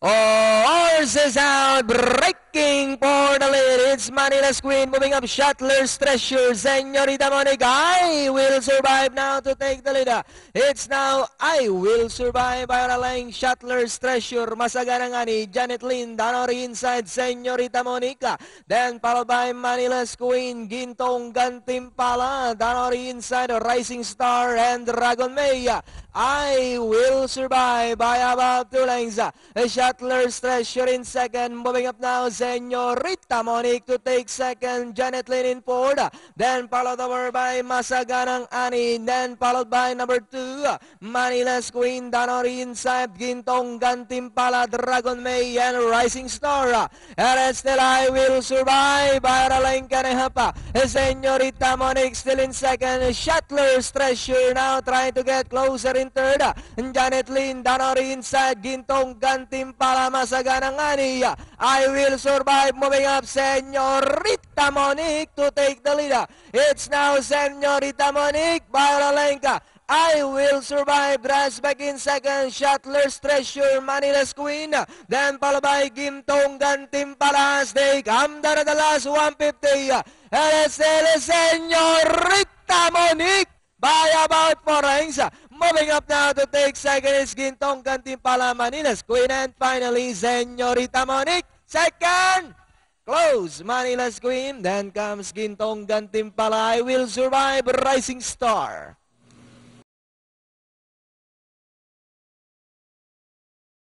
Horses out, breaking for the lead. It's Manila's Queen moving up. Shuttler's Treasure, Señorita Monica. I will survive now to take the lead. It's now I will survive by rallying Shuttler's Treasure. Masaganang ani, Janet Lynn, Danori inside, Señorita Monica. Then followed by Manila's Queen, Gintong Gantimpala, Danori inside, Rising Star and Dragon Maya. I will survive by about 2 lengths. Shuttler's Treasure in second. Moving up now, Señorita Monique to take second. Janet Lynn in fourth. Then followed over by Masaganang Ani. Then followed by number 2, Manila's Queen, Danori inside, Gintong Gantimpala, Dragon May, and Rising Star. And still I will survive by Ralain Kanehapa. Señorita Monique still in second. Shuttler's Treasure now trying to get closer in third. Janet Lynn, Danori inside, Gintong Gantimpala, Masaganang Ani. I will survive moving up, Señorita Monique to take the lead. It's now Señorita Monique by Ralenka. I will survive, drives back in second, Shuttler's Treasure, Manila's Queen, then followed by Gintong Gantimpala. They come down at the last 150, and it's still Señorita Monique by about 4 lengths. Moving up now to take second is Gintong Gantimpala, Manila's Queen, and finally Señorita Monique, second. Close, Manila's Queen, then comes Gintong Gantimpala, I will survive, Rising Star.